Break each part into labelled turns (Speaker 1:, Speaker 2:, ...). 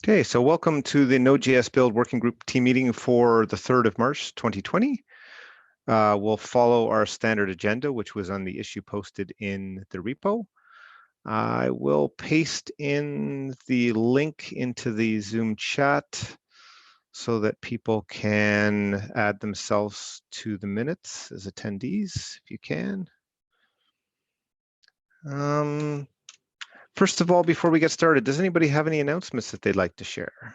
Speaker 1: Okay, so welcome to the Node.js Build Working Group team meeting for the 3rd of March, 2020. We'll follow our standard agenda, which was on the issue posted in the repo. I will paste in the link into the Zoom chat so that people can add themselves to the minutes as attendees, if you can. First of all, before we get started, does anybody have any announcements that they'd like to share?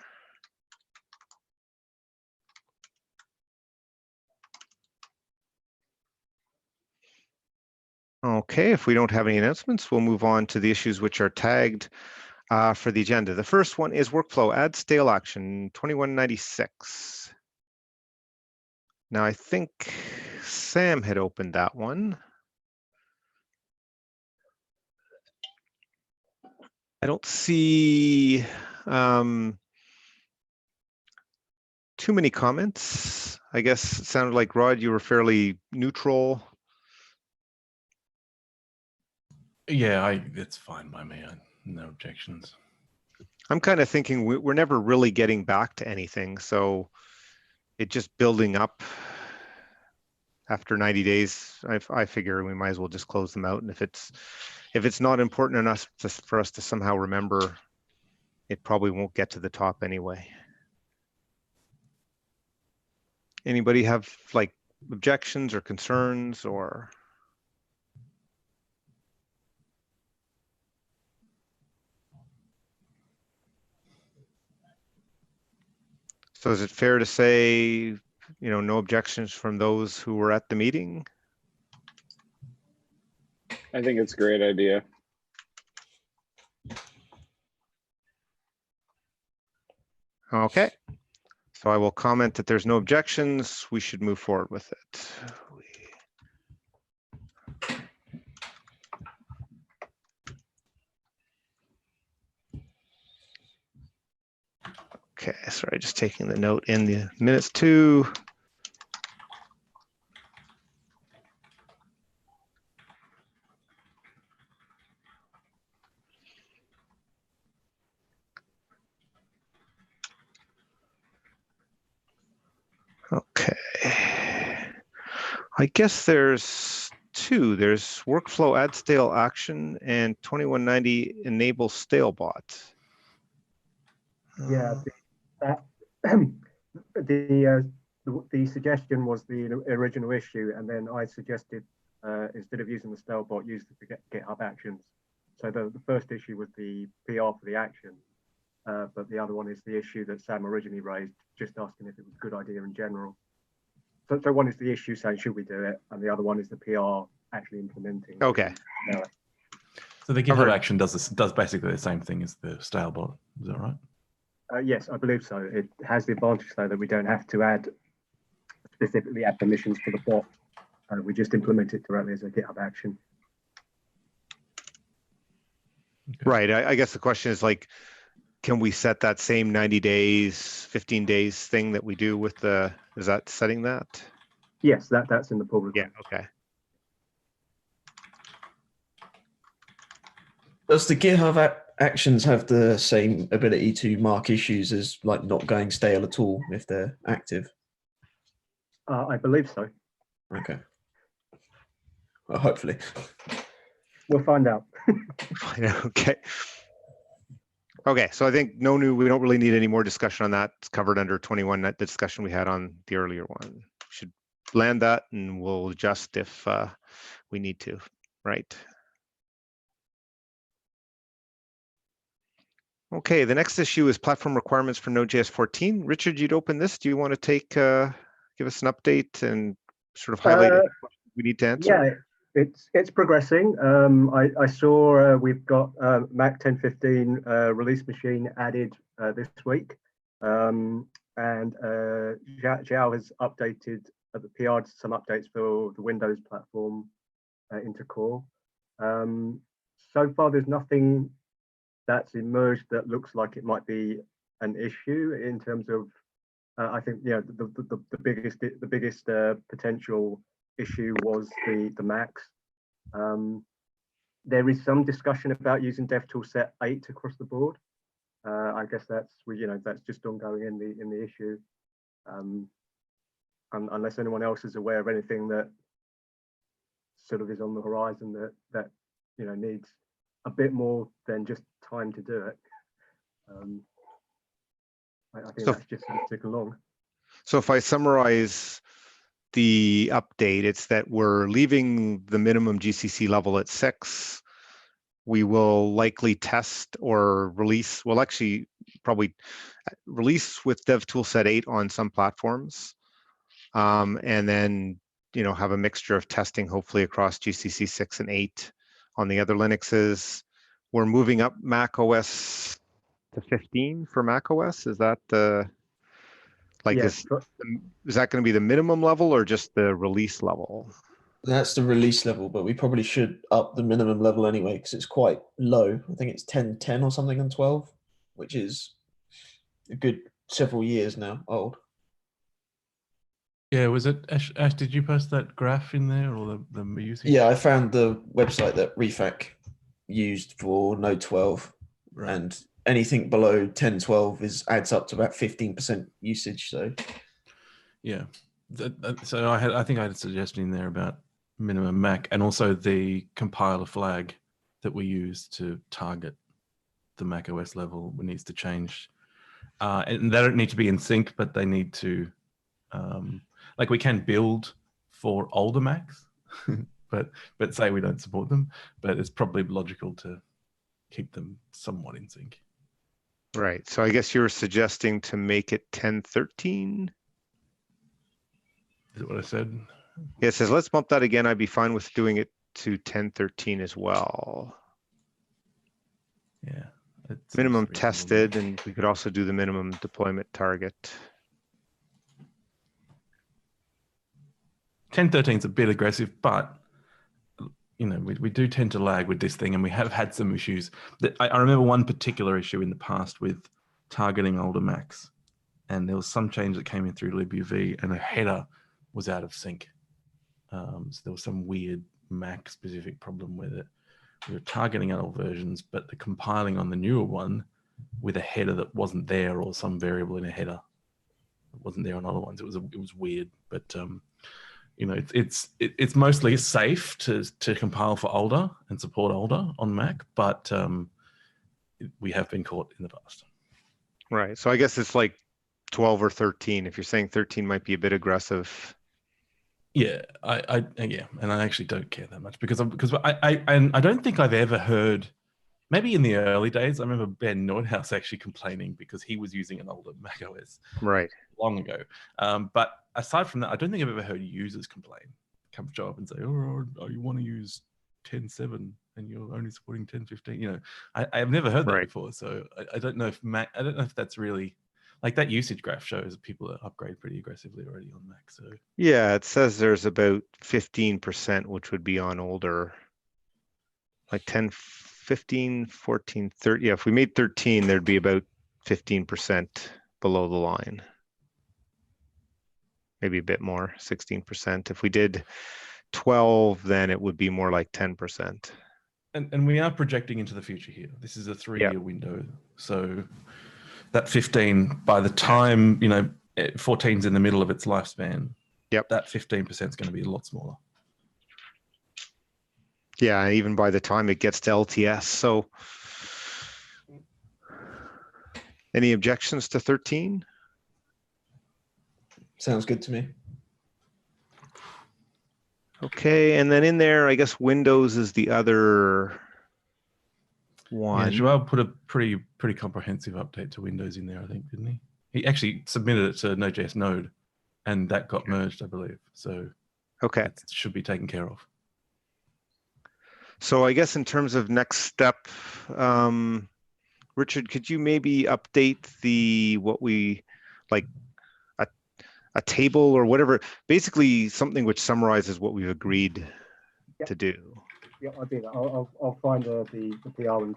Speaker 1: Okay, if we don't have any announcements, we'll move on to the issues which are tagged for the agenda. The first one is workflow, add stale action 2196. Now, I think Sam had opened that one. I don't see too many comments. I guess it sounded like, Rod, you were fairly neutral.
Speaker 2: Yeah, it's fine by me. No objections.
Speaker 1: I'm kind of thinking we're never really getting back to anything, so it's just building up. After 90 days, I figure we might as well just close them out. And if it's not important enough for us to somehow remember, it probably won't get to the top anyway. Anybody have like objections or concerns or? So is it fair to say, no objections from those who were at the meeting?
Speaker 3: I think it's a great idea.
Speaker 1: Okay. So I will comment that there's no objections. We should move forward with it. Okay, sorry, just taking the note in the minutes too. Okay. I guess there's two. There's workflow add stale action and 2190 enable stale bot.
Speaker 4: Yeah, the suggestion was the original issue, and then I suggested instead of using the stale bot, use the GitHub Actions. So the first issue was the PR for the action, but the other one is the issue that Sam originally raised, just asking if it was a good idea in general. So one is the issue saying should we do it, and the other one is the PR actually implementing.
Speaker 1: Okay.
Speaker 2: So the GitHub action does basically the same thing as the stale bot. Is that right?
Speaker 4: Yes, I believe so. It has the advantage though that we don't have to specifically add permissions for the bot. We just implement it directly as a GitHub action.
Speaker 1: Okay. Right. I guess the question is like, can we set that same 90 days, 15 days thing that we do with the, is that setting that?
Speaker 4: Yes, that's in the pull request.
Speaker 1: Yeah, okay.
Speaker 5: Does the GitHub Actions have the same ability to mark issues as like not going stale at all if they're active?
Speaker 4: I believe so.
Speaker 5: Okay. Well, hopefully.
Speaker 4: We'll find out.
Speaker 1: Okay. Okay, so I think we don't really need any more discussion on that. It's covered under 21, that discussion we had on the earlier one. Should land that and we'll adjust if we need to, right? Okay, the next issue is platform requirements for Node.js 14. Richard, you'd open this. Do you want to give us an update and sort of highlight what we need to answer?
Speaker 4: Yeah, it's progressing. I saw we've got Mac 1015 release machine added this week, and Zhao has updated the PR some updates for the Windows platform into core. So far, there's nothing that's emerged that looks like it might be an issue in terms of. I think the biggest potential issue was the Macs. There is some discussion about using DevToolset 8 across the board. I guess that's that's just ongoing in the issue. Unless anyone else is aware of anything that sort of is on the horizon that needs a bit more than just time to do it. I think that's just sort of ticking along.
Speaker 1: So if I summarize the update, it's that we're leaving the minimum GCC level at 6. We will likely test or release, we'll actually probably release with DevToolset 8 on some platforms. And then, have a mixture of testing, hopefully across GCC 6 and 8 on the other Linuxes. We're moving up Mac OS to 15 for Mac OS. Is that the, is that going to be the minimum level or just the release level?
Speaker 5: That's the release level, but we probably should up the minimum level anyway because it's quite low. I think it's 10.10 or something on 12, which is a good several years now old.
Speaker 2: Yeah, was it Ash? Did you post that graph in there or the usage?
Speaker 5: Yeah, I found the website that Refac used for Node 12,
Speaker 2: Right.
Speaker 5: and anything below 10.12 adds up to about 15% usage. So
Speaker 2: yeah, so I think I had a suggestion in there about minimum Mac and also the compiler flag that we use to target the Mac OS level needs to change, and they don't need to be in sync, but they need to. Like we can build for older Macs, but say we don't support them, but it's probably logical to keep them somewhat in sync.
Speaker 1: Right. So I guess you were suggesting to make it 10.13.
Speaker 2: Is that what I said?
Speaker 1: Yeah, it says let's bump that again. I'd be fine with doing it to 10.13 as well.
Speaker 2: Yeah.
Speaker 1: Minimum tested, and we could also do the minimum deployment target.
Speaker 2: 10.13 is a bit aggressive, but we do tend to lag with this thing, and we have had some issues. I remember one particular issue in the past with targeting older Macs, and there was some change that came in through libuv, and a header was out of sync. So there was some weird Mac-specific problem with it. We were targeting old versions, but the compiling on the newer one with a header that wasn't there, or some variable in a header that wasn't there on other ones. It was weird, but it's mostly safe to compile for older and support older on Mac, but we have been caught in the past.
Speaker 1: Right. So I guess it's like 12 or 13. If you're saying 13 might be a bit aggressive.
Speaker 2: Yeah, and I actually don't care that much because I don't think I've ever heard. Maybe in the early days, I remember Ben Nordhaus actually complaining because he was using an older Mac OS long ago. But aside from that, I don't think I've ever heard users complain, come show up and say, "Oh, you want to use 10.7 and you're only supporting 10.15." I've never heard that before. So I don't know if Mac. I don't know if that's really like that usage graph shows people that upgrade pretty aggressively already on Mac. So
Speaker 1: yeah, it says there's about 15%, which would be on older, like 10, 15, 14, 30. Yeah, if we made 13, there'd be about 15% below the line. Maybe a bit more, 16%. If we did 12, then it would be more like 10%.
Speaker 2: And we are projecting into the future here. This is a 3-year window. So that 15, by the time, 14's in the middle of its lifespan, that 15% is going to be a lot smaller.
Speaker 1: Yeah, even by the time it gets to LTS. So any objections to 13?
Speaker 5: Sounds good to me.
Speaker 1: Okay, and then in there, I guess Windows is the other one.
Speaker 2: Yeah, Joel put a pretty comprehensive update to Windows in there, I think, didn't he? He actually submitted it to Node.js Node, and that got merged, I believe. So it should be taken care of.
Speaker 1: So I guess in terms of next step, Richard, could you maybe update a table or whatever, basically something which summarizes what we've agreed to do?
Speaker 4: Yeah, I'll do that. I'll find the PR and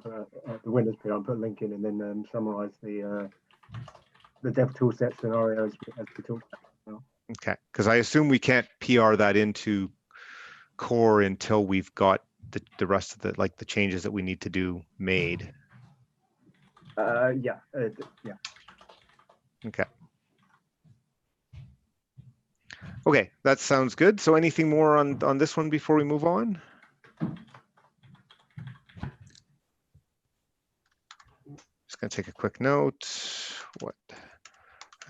Speaker 4: the Windows PR and put a link in, and then summarize the DevToolset scenario as we talked about now.
Speaker 1: Okay, because I assume we can't PR that into core until we've got the rest of the changes that we need to do made.
Speaker 4: Yeah.
Speaker 1: Okay. Okay, that sounds good. So anything more on this one before we move on? Just gonna take a quick note. What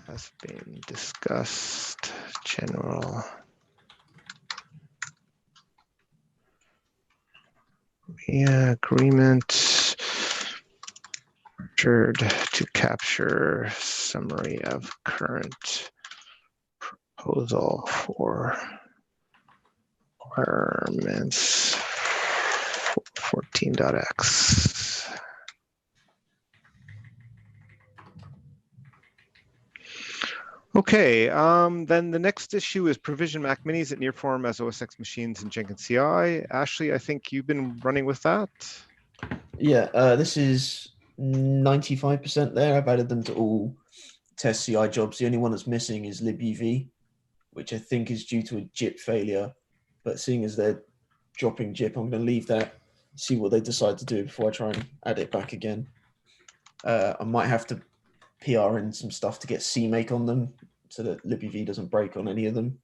Speaker 1: has been discussed? General. Yeah, agreement to capture summary of current proposal for requirements 14.x. Okay, then the next issue is provision Mac Minis at Nearform as OS X machines in Jenkins CI. Ashley, I think you've been running with that.
Speaker 5: Yeah, this is 95% there. I've added them to all test CI jobs. The only one that's missing is libuv, which I think is due to a JIT failure. But seeing as they're dropping JIP, I'm going to leave that, see what they decide to do before I try and add it back again. I might have to PR in some stuff to get CMake on them so that libuv doesn't break on any of them.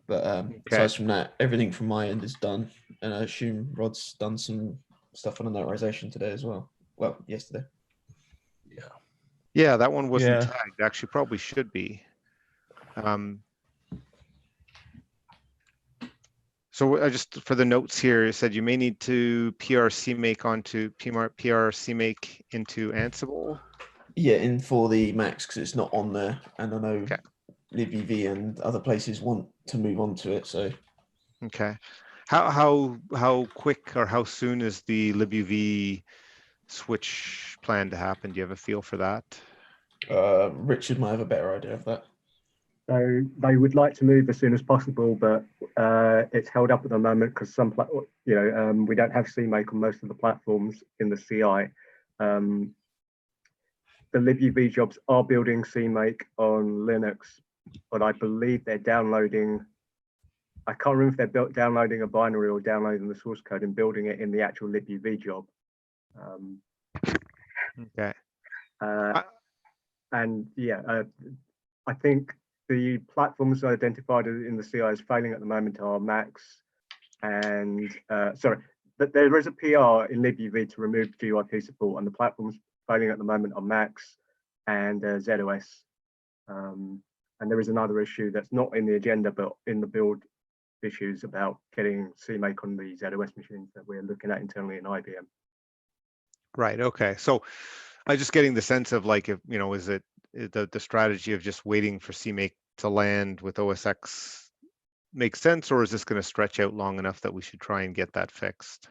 Speaker 5: But aside from that, everything from my end is done. And I assume Rod's done some stuff on the notarization today as well. Well, yesterday.
Speaker 2: Yeah.
Speaker 1: Yeah, that one wasn't
Speaker 2: Yeah.
Speaker 1: tagged. Actually, probably should be. So I just, for the notes here, it said you may need to PR CMake onto PR CMake into Ansible.
Speaker 5: Yeah, in for the Macs because it's not on there, and I know
Speaker 1: Okay.
Speaker 5: libuv and other places want to move on to it. So
Speaker 1: Okay, how quick or how soon is the libuv switch plan to happen? Do you have a feel for that?
Speaker 5: Richard might have a better idea of that.
Speaker 4: So they would like to move as soon as possible, but it's held up at the moment because we don't have CMake on most of the platforms in the CI. The libuv jobs are building CMake on Linux, but I believe they're downloading. I can't remember if they're downloading a binary or downloading the source code and building it in the actual libuv job.
Speaker 1: Okay.
Speaker 4: And yeah, I think the platforms identified in the CI as failing at the moment are Macs and but there is a PR in libuv to remove GYP support, and the platforms failing at the moment are Macs and ZOS. And there is another issue that's not in the agenda but in the build issues about getting CMake on the ZOS machines that we're looking at internally in IBM.
Speaker 1: Right. Okay. So I'm just getting the sense of like, if is it the strategy of just waiting for CMake to land with OS X makes sense, or is this going to stretch out long enough that we should try and get that fixed?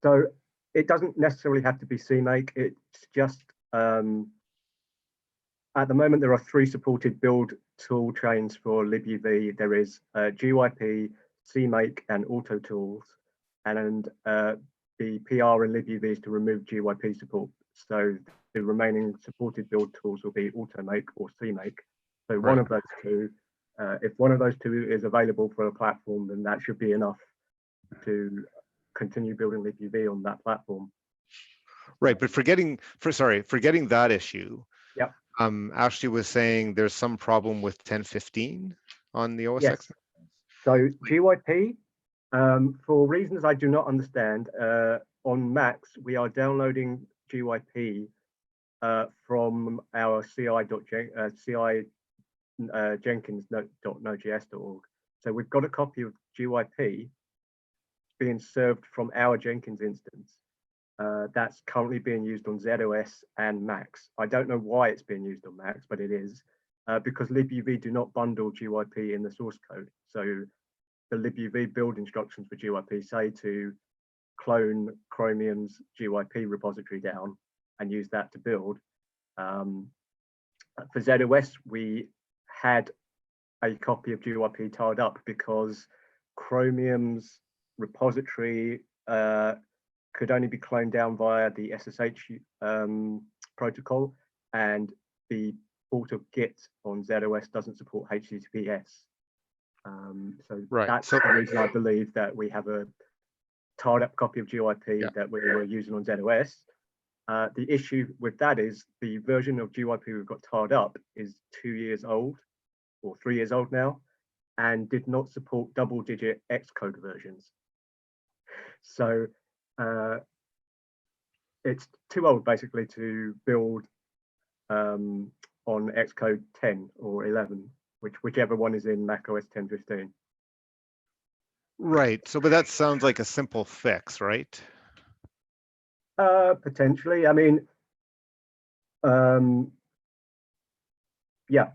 Speaker 4: So it doesn't necessarily have to be CMake. It's just at the moment there are 3 supported build tool chains for libuv. There is GYP, CMake, and Auto Tools, and the PR in libuv is to remove GYP support. So the remaining supported build tools will be Automake or CMake. So one of those two, if one of those two is available for a platform, then that should be enough to continue building libuv on that platform.
Speaker 1: Right, but forgetting that issue.
Speaker 4: Yep.
Speaker 1: Ashley was saying there's some problem with 10.15 on the OS X.
Speaker 4: Yes. So GYP, for reasons I do not understand, on Macs we are downloading GYP from our Jenkins.node.js.org. So we've got a copy of GYP being served from our Jenkins instance. That's currently being used on ZOS and Macs. I don't know why it's being used on Macs, but it is because libuv do not bundle GYP in the source code. So the libuv build instructions for GYP say to clone Chromium's GYP repository down and use that to build. For ZOS, we had a copy of GYP tied up because Chromium's repository could only be cloned down via the SSH protocol, and the port of Git on ZOS doesn't support HTTPS. That's the reason I believe that we have a tied up copy of GYP that we were using on ZOS, The issue with that is the version of GYP we've got tied up is 2 years old or 3 years old now, and did not support double-digit Xcode versions. So it's too old basically to build on Xcode 10 or 11, whichever one is in macOS 10.15.
Speaker 1: Right. So, but that sounds like a simple fix, right?
Speaker 4: Potentially. I mean, yeah,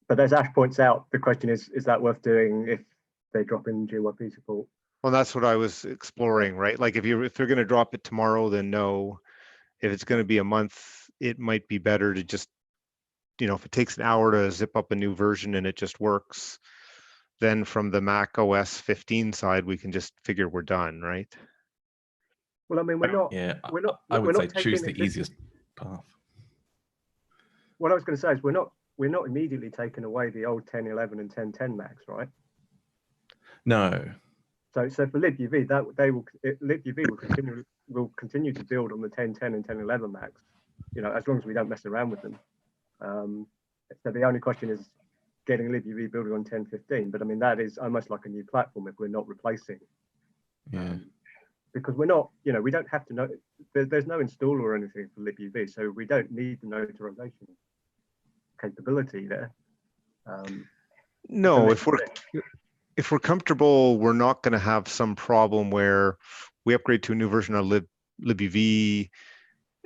Speaker 4: but as Ash points out, the question is that worth doing if they drop in GYP support?
Speaker 1: Well, that's what I was exploring, right? Like if they're going to drop it tomorrow, then no. If it's going to be a month, it might be better to just, if it takes an hour to zip up a new version and it just works, then from the Mac OS 15 side, we can just figure we're done, right?
Speaker 4: Well, I mean, we're not.
Speaker 2: Yeah,
Speaker 4: we're not.
Speaker 2: I would
Speaker 4: we're
Speaker 2: say
Speaker 4: not
Speaker 2: choose
Speaker 4: taking
Speaker 2: the easiest path.
Speaker 4: What I was going to say is we're not immediately taking away the old 10.11 and 10.10 Macs, right?
Speaker 2: No.
Speaker 4: So for libuv, libuv will continue to build on the 10.10 and 10.11 Macs, as long as we don't mess around with them. So the only question is getting libuv building on 10.15, but I mean that is almost like a new platform if we're not replacing.
Speaker 2: Yeah.
Speaker 4: Because we're not, we don't have to know. There's no installer or anything for libuv, so we don't need the notarization capability there.
Speaker 1: No, if we're comfortable, we're not going to have some problem where we upgrade to a new version of libuv.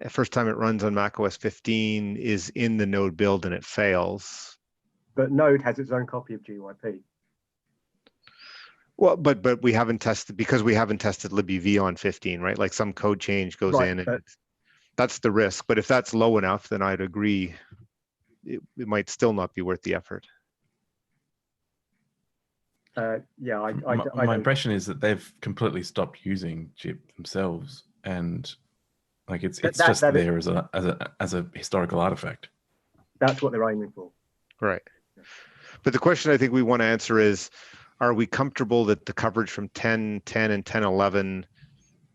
Speaker 1: First time it runs on macOS 15 is in the Node build and it fails.
Speaker 4: But Node has its own copy of GYP.
Speaker 1: Well, but we haven't tested because we haven't tested libuv on 15, right? Like some code change goes in, and that's the risk. But if that's low enough, then I'd agree. It might still not be worth the effort.
Speaker 4: Yeah,
Speaker 2: my impression is that they've completely stopped using JIP themselves, and like it's just there as a historical artifact.
Speaker 4: That's what they're aiming for.
Speaker 1: Right. But the question I think we want to answer is, are we comfortable that the coverage from 10.10 and 10.11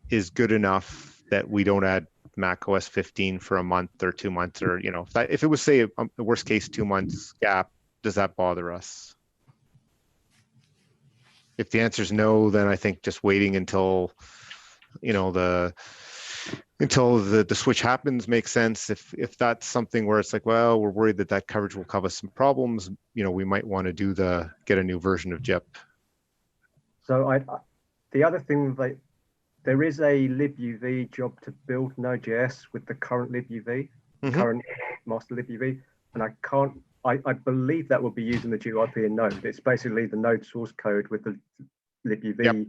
Speaker 1: is good enough that we don't add Mac OS 15 for a month or 2 months, or if it was say the worst case 2 months gap, does that bother us? If the answer is no, then I think just waiting until the switch happens makes sense. If that's something where it's like, well, we're worried that coverage will cause us some problems, we might want to get a new version of JIP.
Speaker 4: So the other thing, there is a libuv job to build Node.js with the current libuv, current master libuv, and I believe that will be using the GYP in Node. It's basically the Node source code with the libuv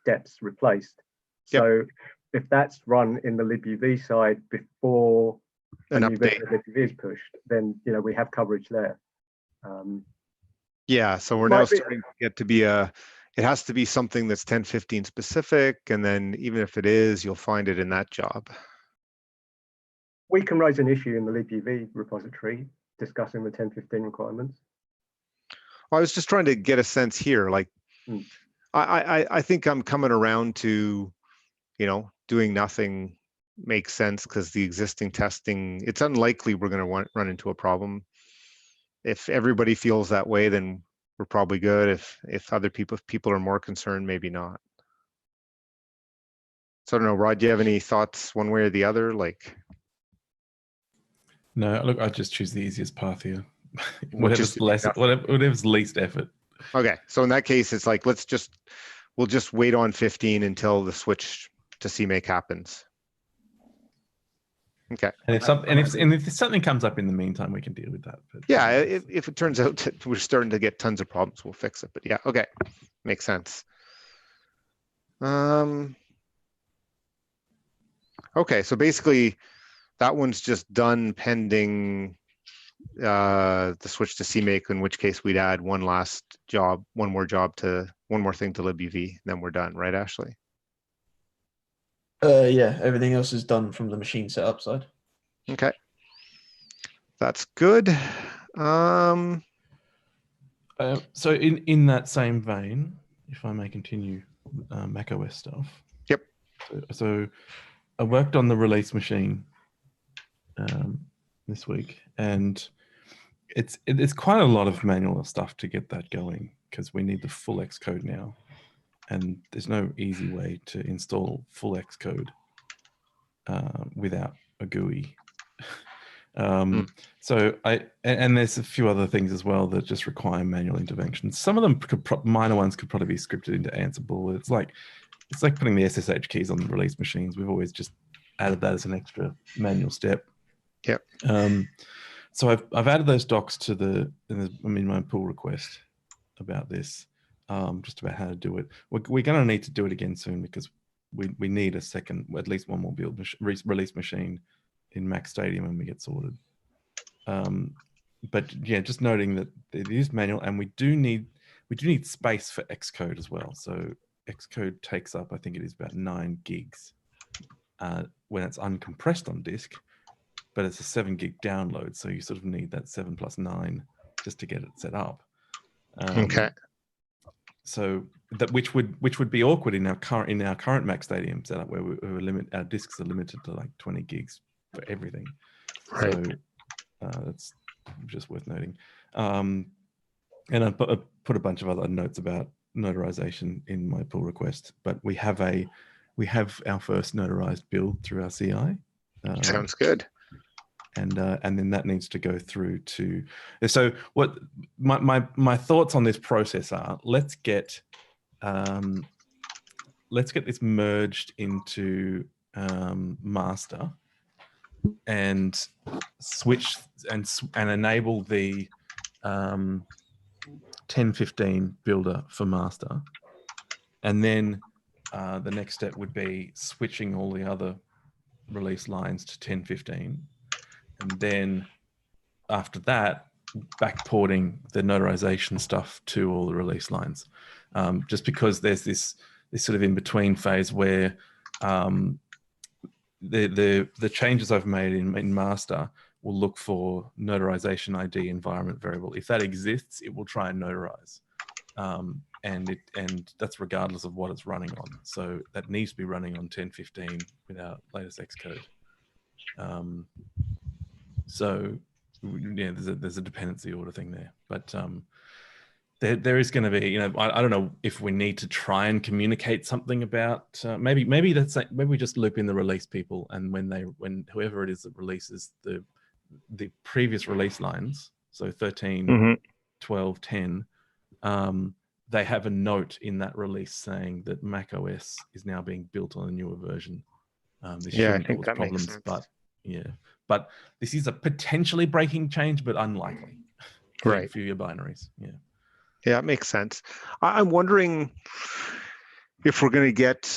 Speaker 4: depths replaced. So if that's run in the libuv side before a new version of libuv is pushed, then we have coverage there.
Speaker 1: Yeah, so we're now starting to get to be it has to be something that's 10.15 specific, and then even if it is, you'll find it in that job.
Speaker 4: We can raise an issue in the libuv repository discussing the 10.15 requirements.
Speaker 1: Well, I was just trying to get a sense here. Like, I think I'm coming around to, doing nothing makes sense because the existing testing, it's unlikely we're going to run into a problem. If everybody feels that way, then we're probably good. If people are more concerned, maybe not. So I don't know, Rod, do you have any thoughts one way or the other? Like,
Speaker 2: no, look, I just choose the easiest path here. Whatever's least effort.
Speaker 1: Okay, so in that case, it's like we'll just wait on 15 until the switch to CMake happens. Okay.
Speaker 2: And if something comes up in the meantime, we can deal with that. But,
Speaker 1: yeah, if it turns out that we're starting to get tons of problems, we'll fix it. But yeah, okay, makes sense. Okay, so basically, that one's just done pending the switch to CMake, in which case we'd add one more thing to libuv, and then we're done, right, Ashley?
Speaker 5: Yeah, everything else is done from the machine setup side.
Speaker 1: Okay, that's good.
Speaker 2: So in that same vein, if I may continue macOS stuff.
Speaker 1: Yep.
Speaker 2: So I worked on the release machine this week, and it's quite a lot of manual stuff to get that going because we need the full Xcode now, and there's no easy way to install full Xcode without a GUI. So and there's a few other things as well that just require manual intervention. Some of them minor ones could probably be scripted into Ansible. It's like putting the SSH keys on the release machines. We've always just added that as an extra manual step.
Speaker 1: Yep.
Speaker 2: So I've added those docs to my pull request about this, just about how to do it. We're going to need to do it again soon because we need at least one more build release machine in Mac Stadium when we get sorted. But yeah, just noting that it is manual, and we do need space for Xcode as well. So Xcode takes up, I think it is about 9 gigs when it's uncompressed on disk, but it's a 7 gig download. So you sort of need that 7 plus 9 just to get it set up.
Speaker 1: Okay.
Speaker 2: So that which would be awkward in our current Mac Stadium setup where our disks are limited to like 20 gigs for everything.
Speaker 1: Right.
Speaker 2: So that's just worth noting. And I put a bunch of other notes about notarization in my pull request, but we have our first notarized build through our CI.
Speaker 1: Sounds good.
Speaker 2: And then that needs to go through to. So what my thoughts on this process are: let's get this merged into master and switch and enable the 10.15 builder for master, and then the next step would be switching all the other release lines to 10.15, and then after that backporting the notarization stuff to all the release lines, just because there's this sort of in between phase where the changes I've made in master will look for notarization ID environment variable. If that exists, it will try and notarize, and that's regardless of what it's running on. So that needs to be running on 10.15 with our latest Xcode. So yeah, there's a dependency order thing there, but there is going to be, I don't know if we need to try and communicate something about maybe we just loop in the release people, and when whoever it is that releases the previous release lines, so 13, 12, 10, they have a note in that release saying that Mac OS is now being built on a newer version. This
Speaker 1: Yeah, I
Speaker 2: shouldn't
Speaker 1: think
Speaker 2: cause
Speaker 1: that
Speaker 2: problems,
Speaker 1: makes sense.
Speaker 2: but yeah, but this is a potentially breaking change, but unlikely.
Speaker 1: Right.
Speaker 2: For your binaries. Yeah.
Speaker 1: Yeah, it makes sense. I'm wondering if we're going to get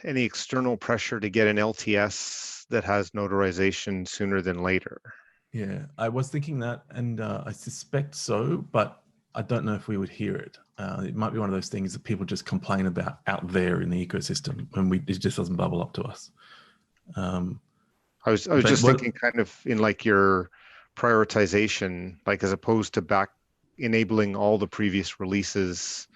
Speaker 1: any external pressure to get an LTS that has notarization sooner than later.
Speaker 2: Yeah, I was thinking that, and I suspect so, but I don't know if we would hear it. It might be one of those things that people just complain about out there in the ecosystem, and it just doesn't bubble up to us.
Speaker 1: I was just thinking kind of in like your prioritization, like as opposed to back enabling all the previous releases,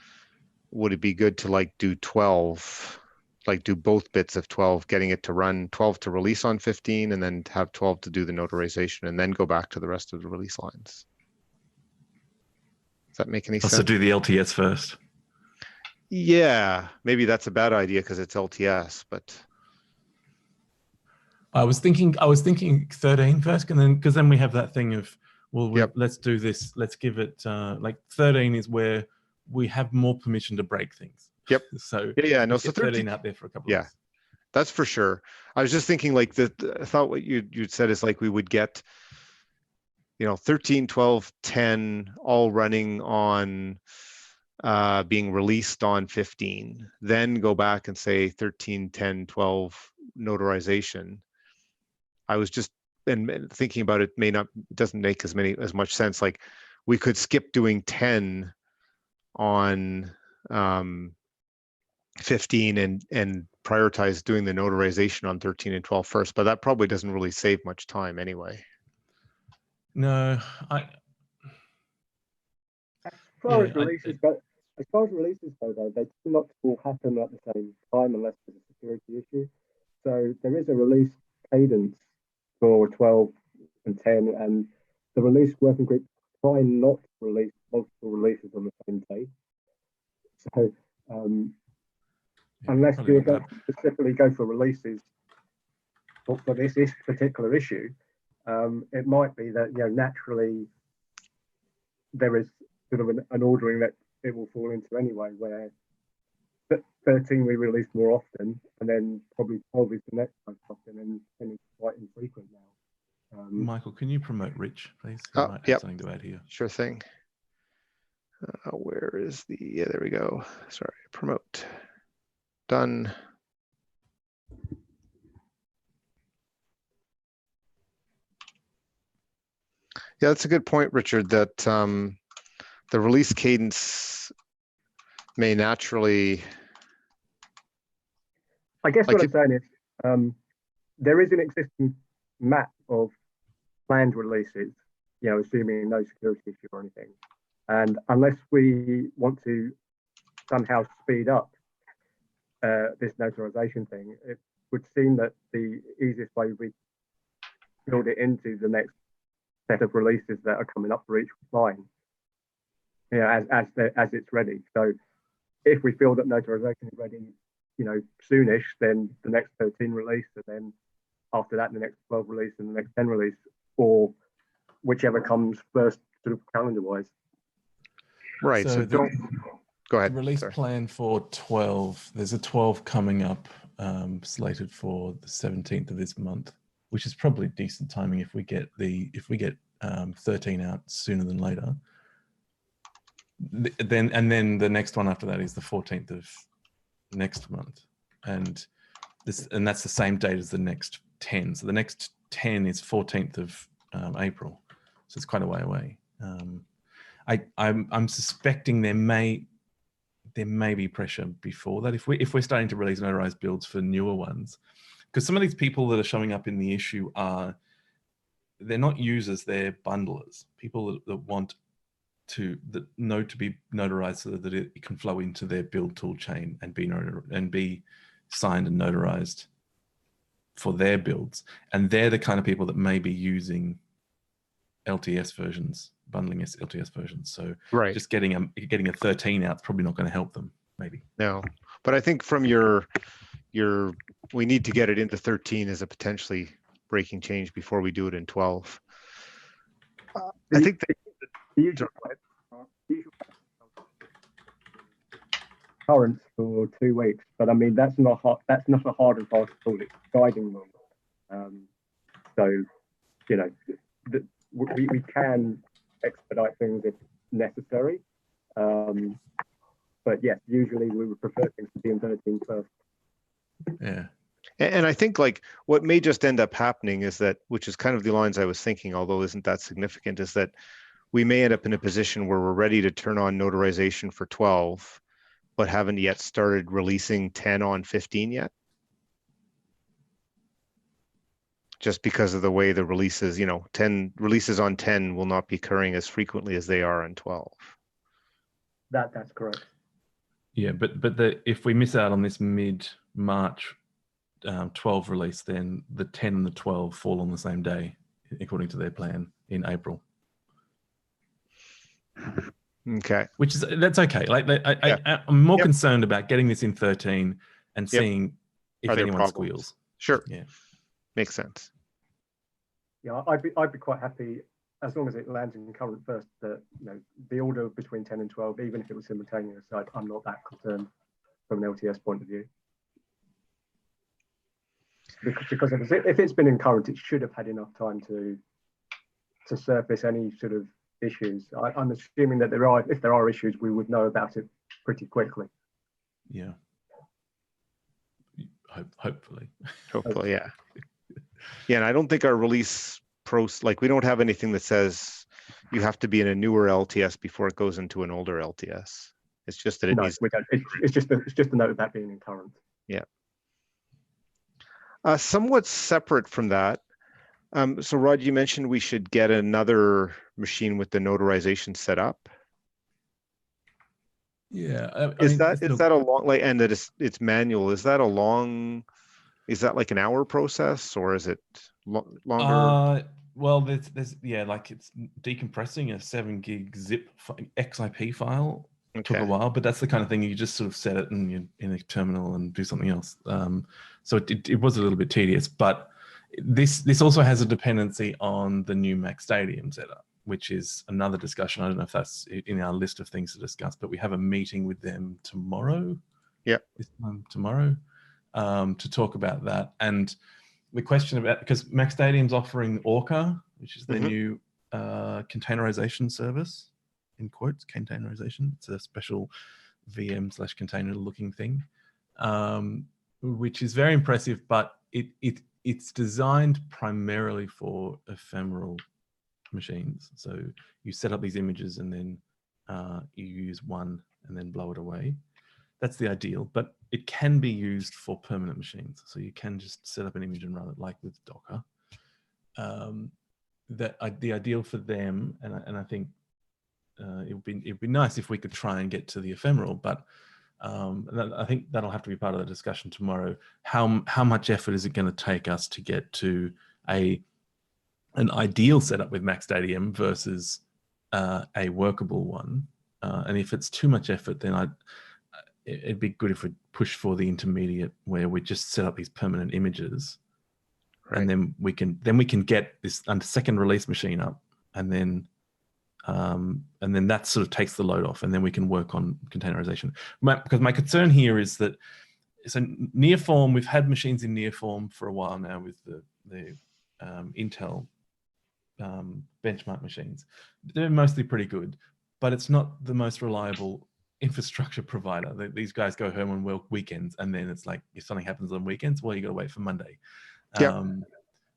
Speaker 1: would it be good to like do 12, like do both bits of 12, getting it to run 12 to release on 15 and then have 12 to do the notarization and then go back to the rest of the release lines? Does that make any sense?
Speaker 2: So do the LTS first.
Speaker 1: Yeah, maybe that's a bad idea because it's LTS, but
Speaker 2: I was thinking 13 first, and then because then we have that thing of, well,
Speaker 1: Yep.
Speaker 2: let's do this. Let's give it like 13 is where we have more permission to break things.
Speaker 1: Yep.
Speaker 2: So
Speaker 1: yeah, no. So
Speaker 2: 13 out there for a couple.
Speaker 1: Yeah,
Speaker 2: of weeks.
Speaker 1: That's for sure. I was just thinking like I thought what you'd said is like we would get, 13, 12, 10 all running on being released on 15, then go back and say 13, 10, 12 notarization. I was just and thinking about it doesn't make as much sense. Like we could skip doing 10 on 15 and prioritize doing the notarization on 13 and 12 first, but that probably doesn't really save much time anyway.
Speaker 2: No,
Speaker 4: As far as releases go, though, they do not all happen at the same time unless there's a security issue. So there is a release cadence for 12 and 10, and the release working group try not to release multiple releases on the same day. So unless you're going to specifically go for releases for this particular issue, it might be that naturally there is sort of an ordering that it will fall into anyway, where 13 we release more often, and then probably 12 is the next most often, and 10 is quite infrequent now.
Speaker 2: Michael, can you promote Rich, please? He might have something to add here.
Speaker 1: Sure thing. Where is the, yeah, there we go. Sorry, promote. Done. Yeah, that's a good point, Richard, that the release cadence may naturally.
Speaker 4: I guess what I'm saying is there is an existing map of planned releases, assuming no security issue or anything. And unless we want to somehow speed up this notarization thing, it would seem that the easiest way we build it into the next set of releases that are coming up for each line, as it's ready. So if we feel that notarization is ready, soonish, then the next 13 release, and then after that, the next 12 release and the next 10 release, or whichever comes first, sort of calendar-wise.
Speaker 1: Right. So go ahead.
Speaker 2: The release plan for 12. There's a 12 coming up, slated for the 17th of this month, which is probably decent timing if we get 13 out sooner than later. Then the next one after that is the 14th of next month, and that's the same date as the next 10. So the next 10 is 14th of April, so it's quite a way away. I'm suspecting there may be pressure before that if we're starting to release notarized builds for newer ones, because some of these people that are showing up in the issue they're not users, they're bundlers, people that want the node to be notarized so that it can flow into their build tool chain and be signed and notarized for their builds. And they're the kind of people that may be using LTS versions, bundling LTS versions. So just getting a 13 out is probably not going to help them, maybe.
Speaker 1: No, but I think from your we need to get it into 13 as a potentially breaking change before we do it in 12. I think
Speaker 4: current for 2 weeks, but I mean that's not a hard and fast rule. It's guiding them. So we can expedite things if necessary, but yes, usually we would prefer things to be in 13 first.
Speaker 2: Yeah.
Speaker 1: And I think like what may just end up happening is that, which is kind of the lines I was thinking, although isn't that significant, is that we may end up in a position where we're ready to turn on notarization for 12, but haven't yet started releasing 10 on 15 yet. Just because of the way the releases, 10 releases on 10 will not be occurring as frequently as they are on 12.
Speaker 4: That's correct.
Speaker 2: Yeah, but if we miss out on this mid-March 12 release, then the 10 and the 12 fall on the same day, according to their plan in April.
Speaker 1: Okay.
Speaker 2: That's okay. I'm more concerned about getting this in 13 and seeing if anyone squeals.
Speaker 1: Sure.
Speaker 2: Yeah.
Speaker 1: Makes sense.
Speaker 4: Yeah, I'd be quite happy as long as it lands in current first. That the order between 10 and 12, even if it was simultaneous, I'm not that concerned from an LTS point of view. Because if it's been in current, it should have had enough time to surface any sort of issues. I'm assuming that if there are issues, we would know about it pretty quickly.
Speaker 2: Yeah. Hopefully.
Speaker 1: Hopefully, yeah. Yeah, and I don't think our release we don't have anything that says you have to be in a newer LTS before it goes into an older LTS. It's just that it needs.
Speaker 4: We don't. It's just a note of that being in current.
Speaker 1: Yeah. Somewhat separate from that. So Rod, you mentioned we should get another machine with the notarization set up.
Speaker 2: Yeah.
Speaker 1: Is that a long, and that it's manual? Is that like an hour process, or is it longer?
Speaker 2: Well, there's yeah, like it's decompressing a 7 gig zip XIP file took a while, but that's the kind of thing you just sort of set it and you're in a terminal and do something else. So it was a little bit tedious, but this also has a dependency on the new Mac Stadium setup, which is another discussion. I don't know if that's in our list of things to discuss, but we have a meeting with them tomorrow.
Speaker 1: Yeah,
Speaker 2: this time tomorrow, to talk about that. And the question about, because Mac Stadium's offering Orca, which is their new containerization service, in quotes, containerization. It's a special VM/container looking thing, which is very impressive, but it's designed primarily for ephemeral machines. So you set up these images and then you use one and then blow it away. That's the ideal, but it can be used for permanent machines. So you can just set up an image and run it like with Docker. The ideal for them, and I think it'd be nice if we could try and get to the ephemeral, but I think that'll have to be part of the discussion tomorrow. How much effort is it going to take us to get to an ideal setup with Mac Stadium versus a workable one? And if it's too much effort, then it'd be good if we push for the intermediate, where we just set up these permanent images, right, and then we can get this second release machine up, and then that sort of takes the load off, and then we can work on containerization. Because my concern here is that, so Nearform, we've had machines in Nearform for a while now with the Intel benchmark machines. They're mostly pretty good, but it's not the most reliable infrastructure provider. These guys go home on weekends, and then it's like, if something happens on weekends, well, you got to wait for Monday.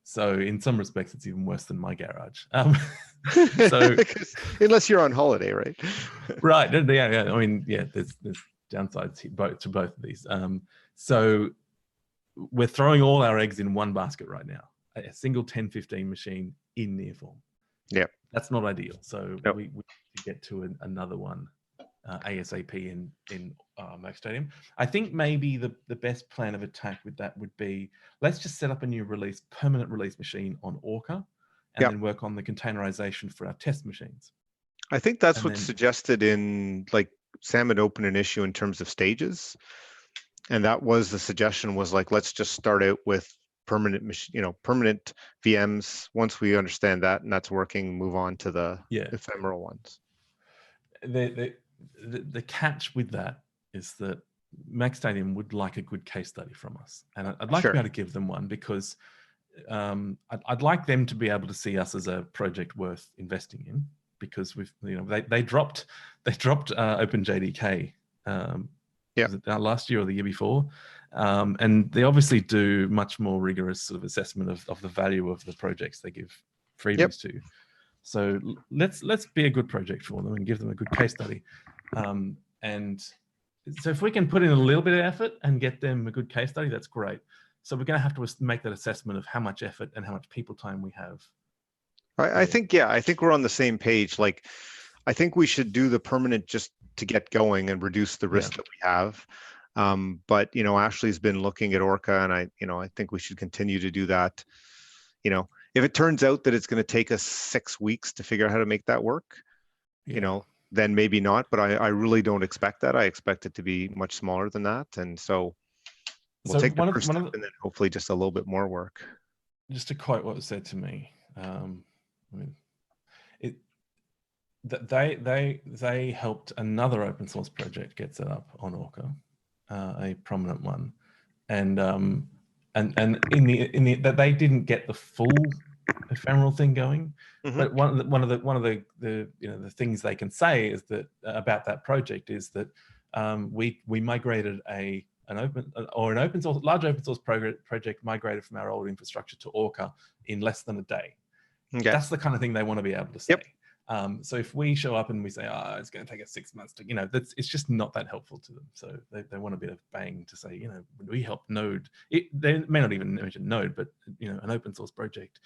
Speaker 2: So in some respects, it's even worse than my garage. So
Speaker 1: unless you're on holiday, right?
Speaker 2: Right. Yeah. I mean, yeah, there's downsides to both of these. So we're throwing all our eggs in one basket right now. A single 1015 machine in Nearform. Yeah. That's not ideal. So we need to get to another one ASAP in Mac Stadium. I think maybe the best plan of attack with that would be, let's just set up a new permanent release machine on Orca, and then work on the containerization for our test machines.
Speaker 1: I think that's what's suggested in, like, Sam had opened an issue in terms of stages, and that was the suggestion, was like, let's just start out with permanent VMs. Once we understand that and that's working, move on to the ephemeral ones.
Speaker 2: The catch with that is that Mac Stadium would like a good case study from us, and I'd like to be able to give them one, because I'd like them to be able to see us as a project worth investing in, because they dropped OpenJDK was it last year or the year before, and they obviously do much more rigorous sort of assessment of the value of the projects they give freebies to. So let's be a good project for them and give them a good case study. And so if we can put in a little bit of effort and get them a good case study, that's great. So we're going to have to make that assessment of how much effort and how much people time we have.
Speaker 1: I think we're on the same page. Like, I think we should do the permanent just to get going and reduce the risk that we have. But Ashley's been looking at Orca, and I think we should continue to do that. If it turns out that it's going to take us 6 weeks to figure out how to make that work, then maybe not. But I really don't expect that. I expect it to be much smaller than that. And so we'll take the first step, and then hopefully just a little bit more work.
Speaker 2: Just to quote what was said to me, they helped another open source project get set up on Orca, a prominent one, and in the that they didn't get the full ephemeral thing going, but one of the things they can say is that about that project is that we migrated large open source project migrated from our old infrastructure to Orca in less than a day. That's the kind of thing they want to be able to say. So if we show up and we say, it's going to take us 6 months to, it's just not that helpful to them. So they want a bit of bang to say, we help Node. They may not even mention Node, but an open source project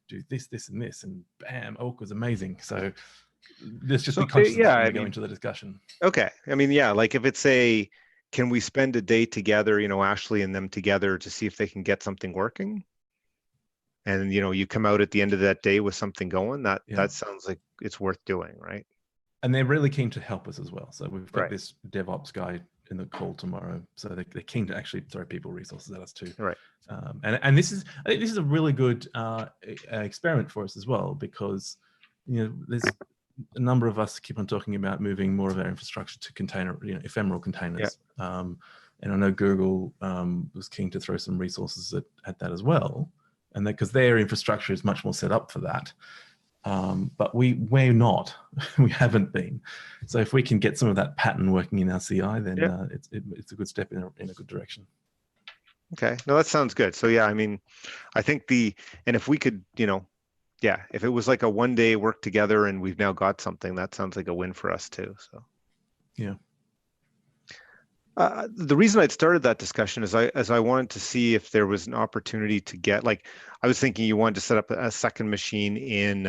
Speaker 2: do this, this, and this, and bam, Orca's amazing. So let's just be conscious when we go into the discussion.
Speaker 1: Okay. Like if it's can we spend a day together, Ashley and them together, to see if they can get something working? and you come out at the end of that day with something going, that
Speaker 2: Yeah.
Speaker 1: that sounds like it's worth doing, right?
Speaker 2: And they're really keen to help us as well. So we've got
Speaker 1: Right.
Speaker 2: this DevOps guy in the call tomorrow. So they're keen to actually throw people resources at us too.
Speaker 1: Right.
Speaker 2: And this is, I think this is a really good experiment for us as well, because there's a number of us keep on talking about moving more of our infrastructure to container, ephemeral containers. And I know Google was keen to throw some resources at that as well, and because their infrastructure is much more set up for that. But we're not. We haven't been. So if we can get some of that pattern working in our CI, then it's a good step in a good direction.
Speaker 1: Okay, no, that sounds good. So yeah, I mean, I think and if we could, if it was like a 1-day work together and we've now got something, that sounds like a win for us too. So
Speaker 2: yeah.
Speaker 1: The reason I'd started that discussion is I wanted to see if there was an opportunity to get, like, I was thinking you wanted to set up a second machine in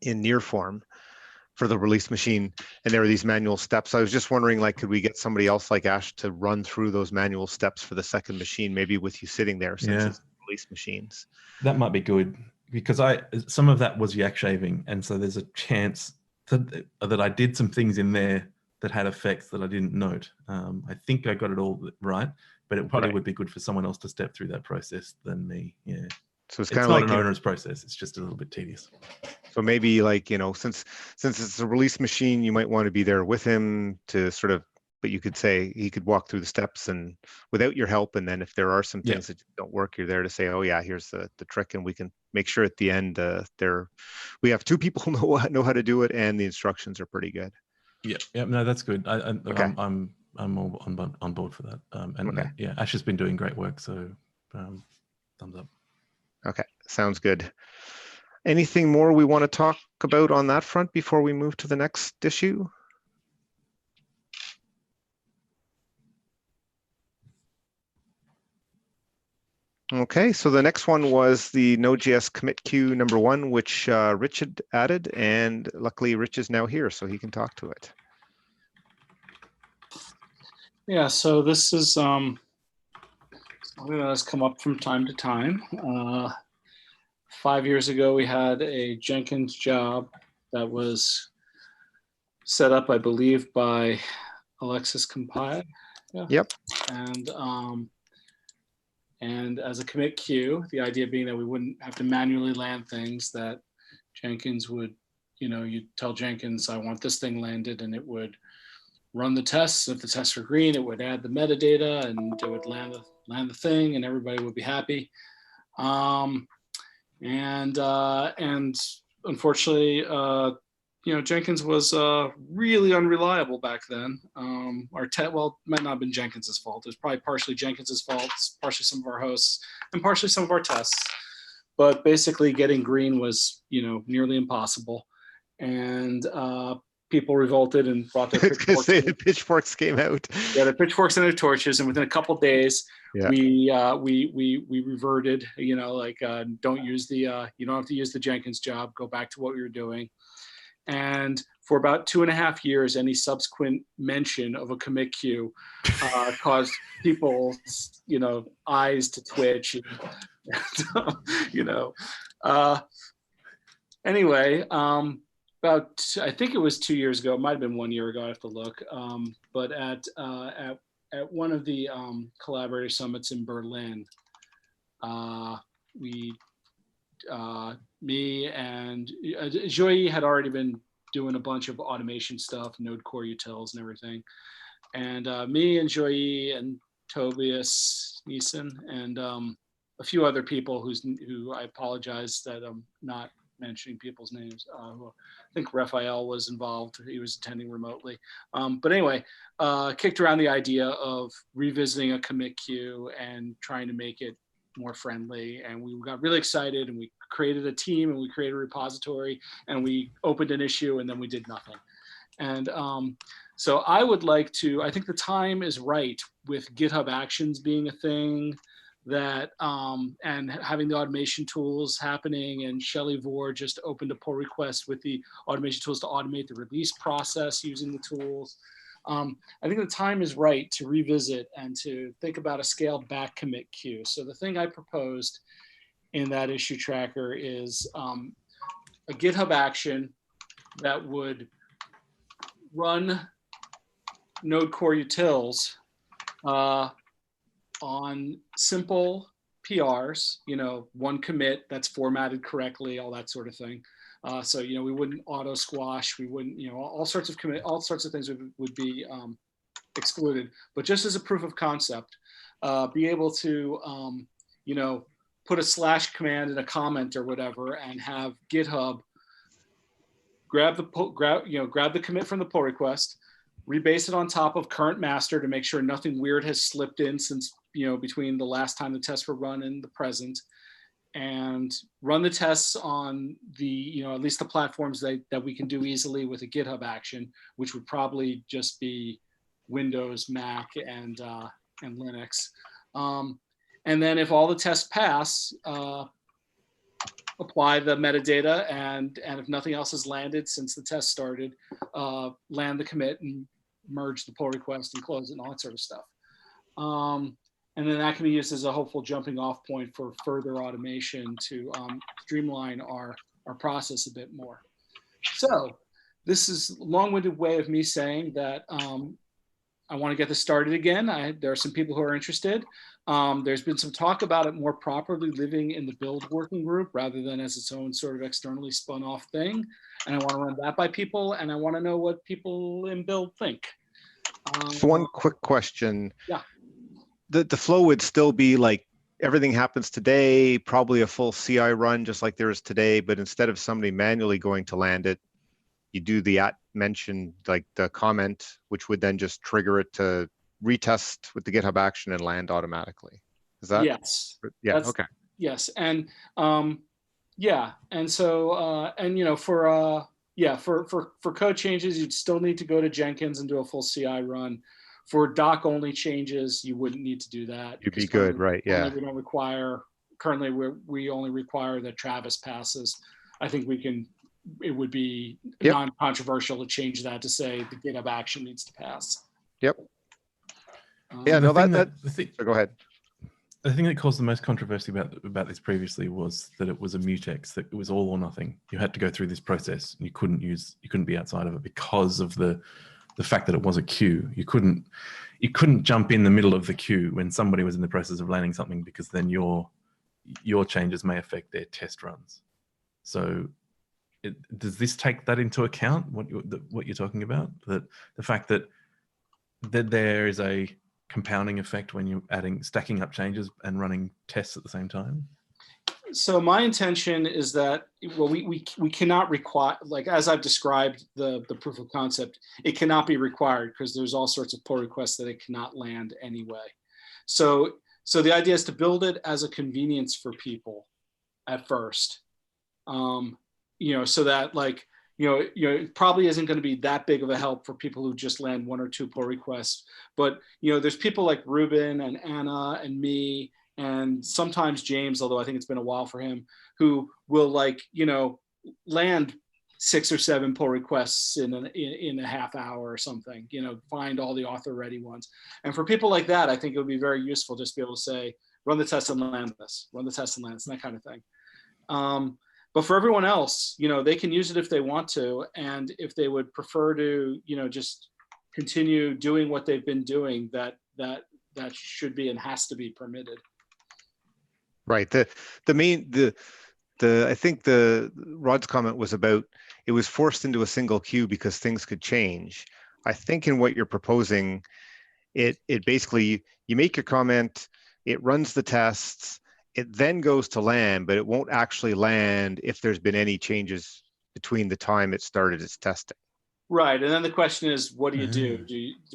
Speaker 1: Nearform for the release machine, and there are these manual steps. I was just wondering, like, could we get somebody else like Ash to run through those manual steps for the second machine, maybe with you sitting there, since it's release machines.
Speaker 2: That might be good, because some of that was yak shaving, and so there's a chance that I did some things in there that had effects that I didn't note. I think I got it all right, but it probably would be good for someone else to step through that process than me. Yeah.
Speaker 1: So it's
Speaker 2: kind
Speaker 1: of
Speaker 2: not
Speaker 1: like
Speaker 2: an onerous process. It's just a little bit tedious.
Speaker 1: So maybe, like, since it's a release machine, you might want to be there with him to sort of, but you could say he could walk through the steps and without your help. And then if there are some things that don't work, you're there to say, oh yeah, here's the trick. And we can make sure at the end we have 2 people who know how to do it, and the instructions are pretty good.
Speaker 2: Yeah. No, that's good.
Speaker 1: Okay.
Speaker 2: I'm all on board for that. Ash has been doing great work. So thumbs up.
Speaker 1: Okay, sounds good. Anything more we want to talk about on that front before we move to the next issue? Okay, so the next one was the Node.js commit queue number 1, which Rich had added, and luckily Rich is now here, so he can talk to it.
Speaker 6: Yeah, so this is something that has come up from time to time. 5 years ago, we had a Jenkins job that was set up, I believe, by Alexis Compile. Yeah.
Speaker 1: Yep.
Speaker 6: And as a commit queue, the idea being that we wouldn't have to manually land things, that Jenkins would, you'd tell Jenkins, I want this thing landed, and it would run the tests. If the tests were green, it would add the metadata, and it would land the thing, and everybody would be happy. And unfortunately, Jenkins was really unreliable back then. It might not have been Jenkins's fault. It was probably partially Jenkins's fault, partially some of our hosts, and partially some of our tests. But basically, getting green was, nearly impossible. And people revolted and brought their pitchforks.
Speaker 1: The pitchforks came out.
Speaker 6: Yeah, the pitchforks and their torches, and within a couple of days, we reverted. Don't use you don't have to use the Jenkins job. Go back to what we were doing. And for about 2.5 years, any subsequent mention of a commit queue caused people's, eyes to twitch. Anyway. I think it was 2 years ago. It might have been 1 year ago. I have to look. But at one of the collaborator summits in Berlin, me and Joey had already been doing a bunch of automation stuff, Node core utils and everything. And me and Joey and Tobias Neeson and a few other people who I apologize that I'm not mentioning people's names. I think Raphael was involved. He was attending remotely. But anyway, kicked around the idea of revisiting a commit queue and trying to make it more friendly. And we got really excited, and we created a team, and we created a repository, and we opened an issue, and then we did nothing. And so I think the time is right with GitHub Actions being a thing, that and having the automation tools happening, and Shelley Vore just opened a pull request with the automation tools to automate the release process using the tools. I think the time is right to revisit and to think about a scaled back commit queue. So the thing I proposed in that issue tracker is a GitHub action that would run Node core utils on simple PRs, one commit that's formatted correctly, all that sort of thing. So, we wouldn't auto squash, we wouldn't, all sorts of things would be excluded. But just as a proof of concept, be able to, put a slash command in a comment or whatever, and have GitHub grab the commit from the pull request, rebase it on top of current master to make sure nothing weird has slipped in since, between the last time the tests were run and the present, and run the tests on the, at least the platforms that we can do easily with a GitHub action, which would probably just be Windows, Mac, and Linux. And then if all the tests pass, apply the metadata, and if nothing else has landed since the test started, land the commit and merge the pull request and close it and all that sort of stuff. And then that can be used as a hopeful jumping off point for further automation to streamline our process a bit more. So this is a long-winded way of me saying that I want to get this started again. There are some people who are interested. There's been some talk about it more properly living in the Build working group rather than as its own sort of externally spun off thing. And I want to run that by people, and I want to know what people in Build think.
Speaker 1: So one quick question.
Speaker 6: Yeah.
Speaker 1: The flow would still be like everything happens today, probably a full CI run just like there is today, but instead of somebody manually going to land it, you do the mentioned like the comment, which would then just trigger it to retest with the GitHub action and land automatically. Is that?
Speaker 6: Yes.
Speaker 1: Yeah. Okay.
Speaker 6: Yes. And yeah. And so, and for code changes, you'd still need to go to Jenkins and do a full CI run. For doc only changes, you wouldn't need to do that.
Speaker 1: You'd be good, right? Yeah.
Speaker 6: We don't require, currently we only require that Travis passes. I think it would be non-controversial to change that to say the GitHub action needs to pass.
Speaker 1: Yep. Yeah, no, so go ahead.
Speaker 2: The thing that caused the most controversy about this previously was that it was a mutex, that it was all or nothing. You had to go through this process. You couldn't be outside of it because of the fact that it was a queue. You couldn't jump in the middle of the queue when somebody was in the process of landing something, because then your changes may affect their test runs. So does this take that into account, what you're talking about? That the fact that there is a compounding effect when you're stacking up changes and running tests at the same time?
Speaker 6: So my intention is that, well, we cannot require, like as I've described the proof of concept, it cannot be required because there's all sorts of pull requests that it cannot land anyway. So the idea is to build it as a convenience for people at first, so that it probably isn't going to be that big of a help for people who just land one or two pull requests. But there's people like Ruben and Anna and me, and sometimes James, although I think it's been a while for him, who will land 6 or 7 pull requests in a half hour or something, find all the author ready ones. And for people like that, I think it would be very useful just to be able to say, run the test and land this, run the test and land this, and that kind of thing. But for everyone else, they can use it if they want to. And if they would prefer to, just continue doing what they've been doing, that should be and has to be permitted.
Speaker 1: Right. I think Rod's comment was about, it was forced into a single queue because things could change. I think in what you're proposing, it basically, you make your comment, it runs the tests, it then goes to land, but it won't actually land if there's been any changes between the time it started its testing.
Speaker 6: Right, and then the question is, what do you do?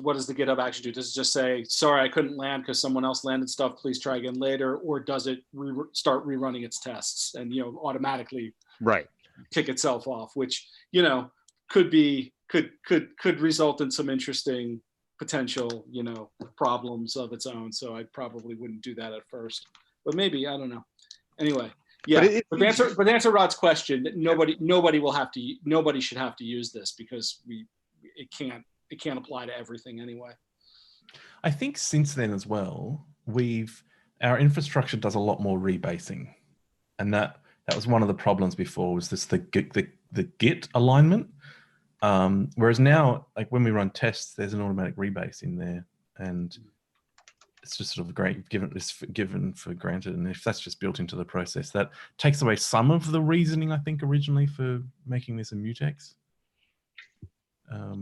Speaker 6: What does the GitHub action do? Does it just say, sorry, I couldn't land because someone else landed stuff, please try again later? Or does it start rerunning its tests and automatically kick itself off, which could result in some interesting potential problems of its own. So I probably wouldn't do that at first, but maybe, I don't know. Anyway. Yeah, but to answer Rod's question, nobody should have to use this because it can't apply to everything anyway.
Speaker 2: I think since then as well, our infrastructure does a lot more rebasing, and that was one of the problems before, was this the Git alignment. Whereas now, like when we run tests, there's an automatic rebase in there, and it's just sort of given for granted. And if that's just built into the process, that takes away some of the reasoning, I think, originally for making this a mutex.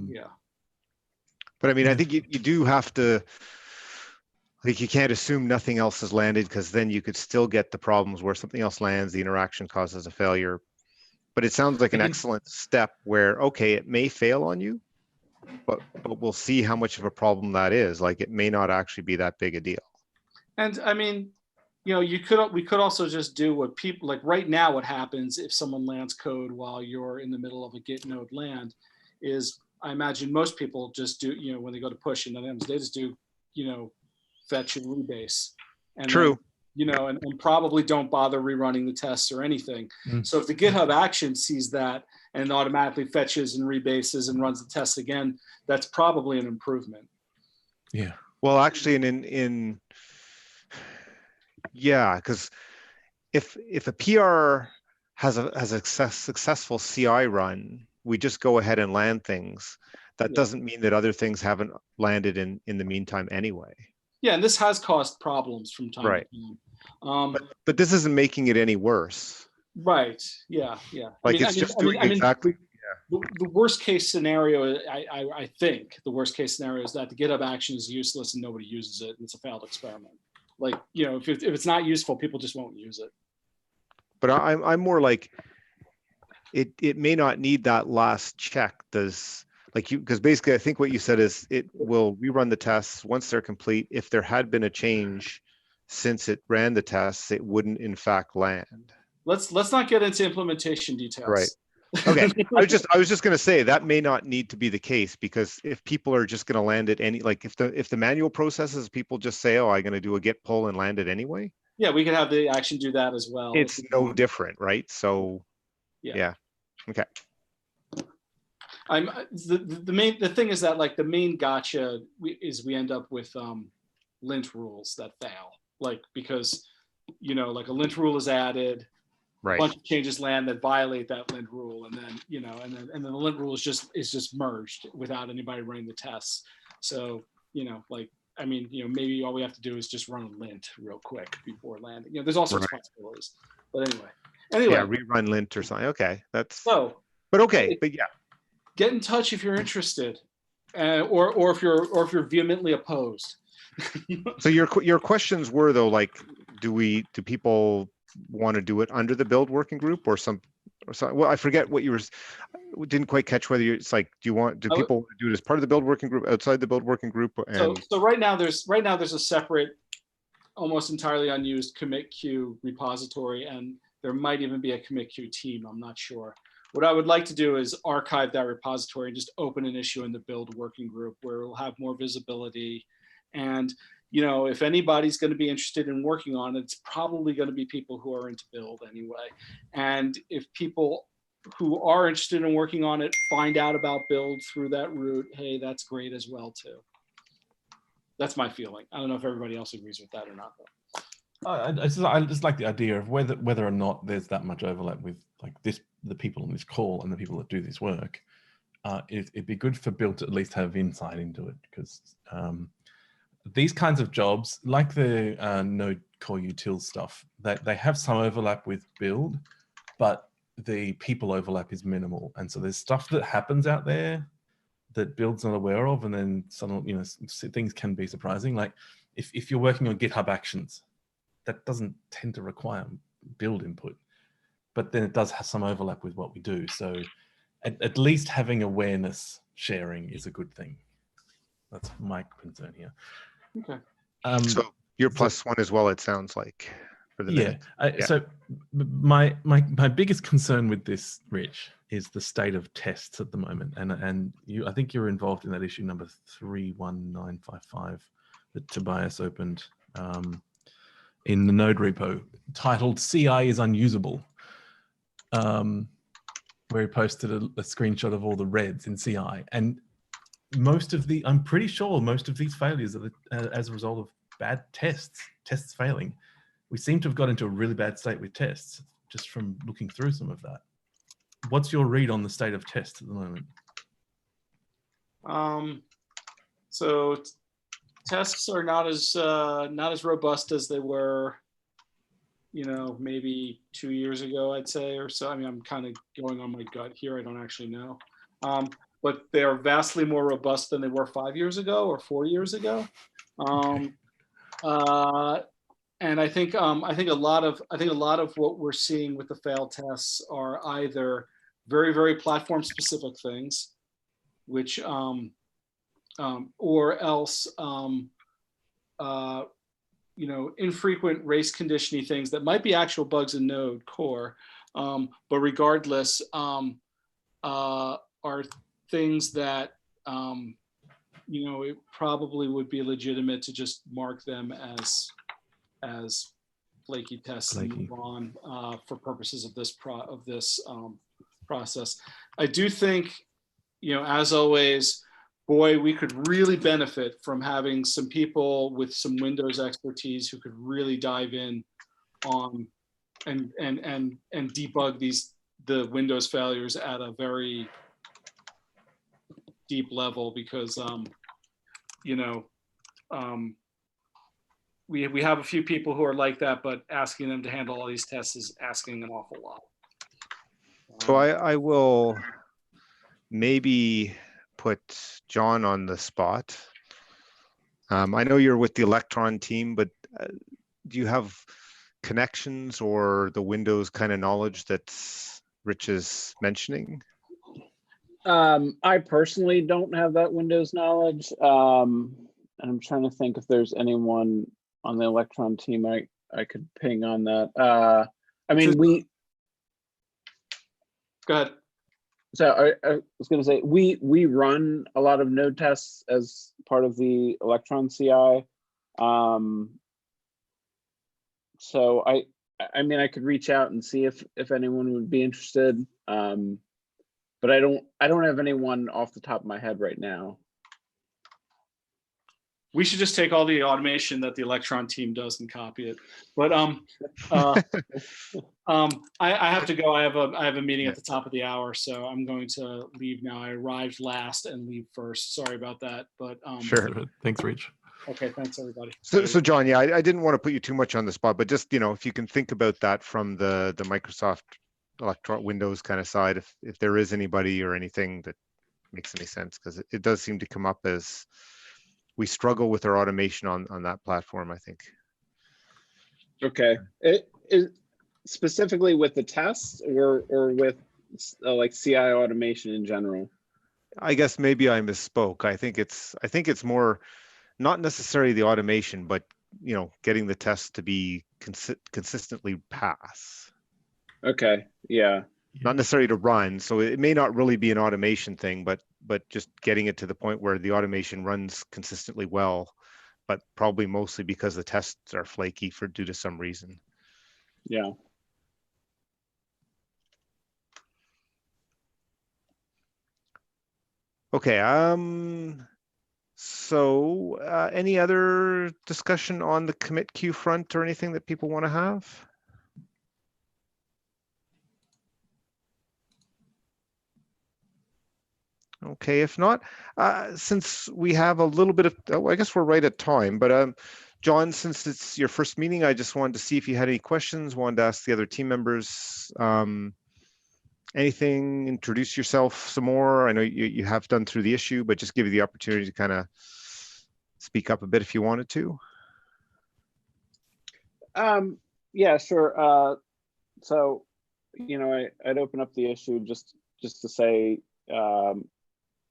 Speaker 6: Yeah.
Speaker 1: But I mean, I think you do have to, like, you can't assume nothing else has landed, because then you could still get the problems where something else lands, the interaction causes a failure. But it sounds like an excellent step where, okay, it may fail on you, but we'll see how much of a problem that is. Like, it may not actually be that big a deal.
Speaker 6: And I mean, you know, we could also just do what people like right now. What happens if someone lands code while you're in the middle of a Git node land is, I imagine most people just do, you know, when they go to push and then they just do, you know, fetch and rebase. And
Speaker 1: True.
Speaker 6: Then, you know, and probably don't bother rerunning the tests or anything. So if the GitHub action sees that and automatically fetches and rebases and runs the tests again, that's probably an improvement.
Speaker 2: Yeah.
Speaker 1: Well, actually, yeah, because if a PR has a successful CI run, we just go ahead and land things. That doesn't mean that other things haven't landed in the meantime anyway.
Speaker 6: Yeah, and this has caused problems from time to time.
Speaker 1: But this isn't making it any worse.
Speaker 6: Right. Yeah. Yeah.
Speaker 1: Like, it's just doing exactly.
Speaker 6: The worst case scenario, I think the worst case scenario is that the GitHub action is useless and nobody uses it, and it's a failed experiment. Like, you know, if it's not useful, people just won't use it.
Speaker 1: But I'm more like, it may not need that last check. Because basically I think what you said is it will rerun the tests once they're complete. If there had been a change since it ran the tests, it wouldn't in fact land.
Speaker 6: Let's not get into implementation details.
Speaker 1: Right. Okay. I was just going to say that may not need to be the case, because if people are just going to land it like if the manual processes, people just say, oh, I'm going to do a git pull and land it anyway.
Speaker 6: Yeah, we could have the action do that as well.
Speaker 1: It's no different, right? So yeah. Okay.
Speaker 6: The thing is that, like, the main gotcha is we end up with lint rules that fail, like, because, you know, like a lint rule is added, a bunch of changes land that violate that lint rule, and then, you know, and then the lint rule is just merged without anybody running the tests. So, you know, like, I mean, you know, maybe all we have to do is just run a lint real quick before landing. You know, there's all sorts of possibilities. But anyway.
Speaker 1: Yeah, rerun lint or something. Okay, that's
Speaker 6: so.
Speaker 1: But okay, but yeah.
Speaker 6: Get in touch if you're interested, or if you're vehemently opposed.
Speaker 1: So your questions were, though, like, do people want to do it under the build working group or some? Well, I forget what you didn't quite catch whether it's like, do people want to do it as part of the build working group, outside the build working group? And
Speaker 6: so right now there's a separate, almost entirely unused commit queue repository, and there might even be a commit queue team. I'm not sure. What I would like to do is archive that repository and just open an issue in the build working group where we'll have more visibility. And, you know, if anybody's going to be interested in working on it, it's probably going to be people who are into build anyway. And if people who are interested in working on it find out about build through that route, hey, that's great as well too. That's my feeling. I don't know if everybody else agrees with that or not, though.
Speaker 2: I just like the idea of whether or not there's that much overlap with, like, the people on this call and the people that do this work. It'd be good for build to at least have insight into it, because these kinds of jobs, like the Node core util stuff, they have some overlap with build, but the people overlap is minimal, and so there's stuff that happens out there that build's not aware of, and then suddenly, you know, things can be surprising. Like if you're working on GitHub Actions, that doesn't tend to require build input, but then it does have some overlap with what we do. So at least having awareness sharing is a good thing. That's my concern here.
Speaker 6: Okay.
Speaker 1: So you're plus one as well, it sounds like, for the minute.
Speaker 2: So my biggest concern with this, Rich, is the state of tests at the moment. And I think you're involved in that issue number 31955 that Tobias opened in the Node repo, titled CI is unusable, where he posted a screenshot of all the reds in CI. And I'm pretty sure most of these failures are as a result of bad tests failing. we seem to have got into a really bad state with tests just from looking through some of that. What's your read on the state of tests at the moment?
Speaker 6: So tests are not as robust as they were, maybe 2 years ago, I'd say, or so. I mean, I'm kind of going on my gut here. I don't actually know. But they are vastly more robust than they were 5 years ago or 4 years ago. And I think a lot of what we're seeing with the failed tests are either very, very platform specific things, which or else infrequent race conditioning things that might be actual bugs in Node core, but regardless are things that it probably would be legitimate to just mark them as flaky tests and move on for purposes of this process. I do think, as always, boy, we could really benefit from having some people with some Windows expertise who could really dive in on and debug the Windows failures at a very deep level, because we have a few people who are like that, but asking them to handle all these tests is asking an awful lot.
Speaker 1: So I will maybe put John on the spot. I know you're with the Electron team, but do you have connections or the Windows kind of knowledge that Rich is mentioning?
Speaker 3: I personally don't have that Windows knowledge. And I'm trying to think if there's anyone on the Electron team I could ping on that. I mean,
Speaker 6: Go ahead.
Speaker 3: So I was going to say, we run a lot of node tests as part of the Electron CI. So I mean, I could reach out and see if anyone would be interested. But I don't have anyone off the top of my head right now.
Speaker 6: We should just take all the automation that the Electron team does and copy it. But I have to go. I have a meeting at the top of the hour, so I'm going to leave now. I arrived last and leave first. Sorry about that. But
Speaker 1: Sure.
Speaker 2: Thanks, Rich.
Speaker 6: Okay, thanks everybody.
Speaker 1: So John, yeah, I didn't want to put you too much on the spot, but just if you can think about that from the Microsoft Electron Windows kind of side, if there is anybody or anything that makes any sense, because it does seem to come up as we struggle with our automation on that platform, I think.
Speaker 3: Okay. It is specifically with the tests or with like CI automation in general?
Speaker 1: I guess maybe I misspoke. I think it's more not necessarily the automation, but getting the tests to be consistently pass.
Speaker 3: Okay. Yeah.
Speaker 1: Not necessarily to run. So it may not really be an automation thing, but just getting it to the point where the automation runs consistently well, but probably mostly because the tests are flaky due to some reason.
Speaker 3: Yeah.
Speaker 1: Okay. So any other discussion on the commit queue front or anything that people want to have? Okay, if not, since we have a little bit of, I guess we're right at time, but John, since it's your first meeting, I just wanted to see if you had any questions, wanted to ask the other team members anything, introduce yourself some more. I know you have done through the issue, but just give you the opportunity to kind of speak up a bit if you wanted to.
Speaker 3: Yeah, sure. So, I'd open up the issue just to say,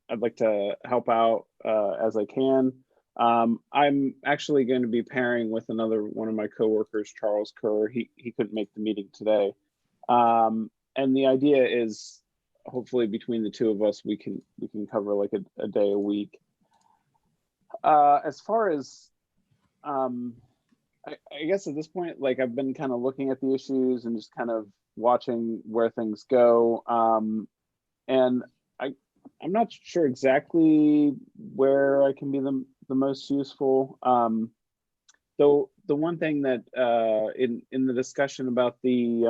Speaker 3: I'd like to help out as I can. I'm actually going to be pairing with another one of my coworkers, Charles Kerr. He couldn't make the meeting today. And the idea is hopefully between the two of us, we can cover like a day a week. As far as, I guess at this point, like I've been kind of looking at the issues and just kind of watching where things go. And I'm not sure exactly where I can be the most useful. Though the one thing that in the discussion about the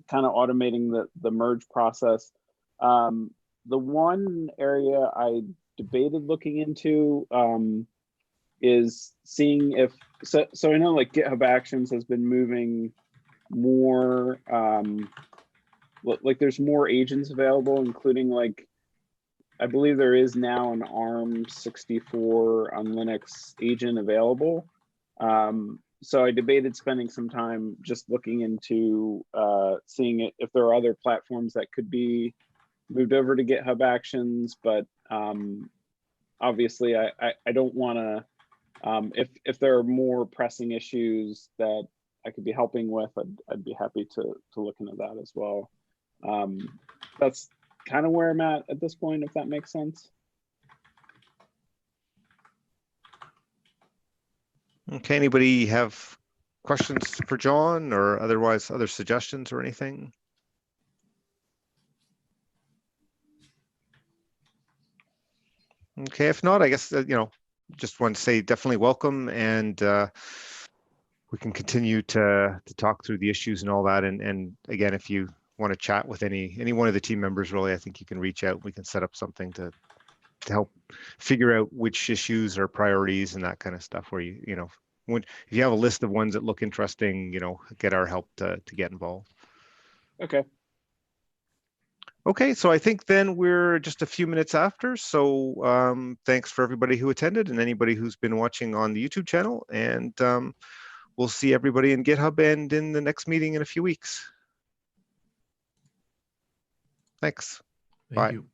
Speaker 3: kind of automating the merge process, the one area I debated looking into is seeing if so I know like GitHub Actions has been moving more like there's more agents available, including like I believe there is now an ARM64 on Linux agent available. So I debated spending some time just looking into seeing if there are other platforms that could be moved over to GitHub Actions, but obviously I don't want to, if there are more pressing issues that I could be helping with, I'd be happy to look into that as well. That's kind of where I'm at this point, if that makes sense.
Speaker 1: Okay, anybody have questions for John or otherwise other suggestions or anything? Okay, if not, I guess, just want to say definitely welcome, and we can continue to talk through the issues and all that. And again, if you want to chat with any one of the team members, really, I think you can reach out. We can set up something to help figure out which issues are priorities and that kind of stuff, where if you have a list of ones that look interesting, get our help to get involved.
Speaker 3: Okay.
Speaker 1: Okay, so I think then we're just a few minutes after. So thanks for everybody who attended and anybody who's been watching on the YouTube channel. And we'll see everybody in GitHub and in the next meeting in a few weeks. Thanks.
Speaker 2: Thank
Speaker 1: Bye.
Speaker 2: you.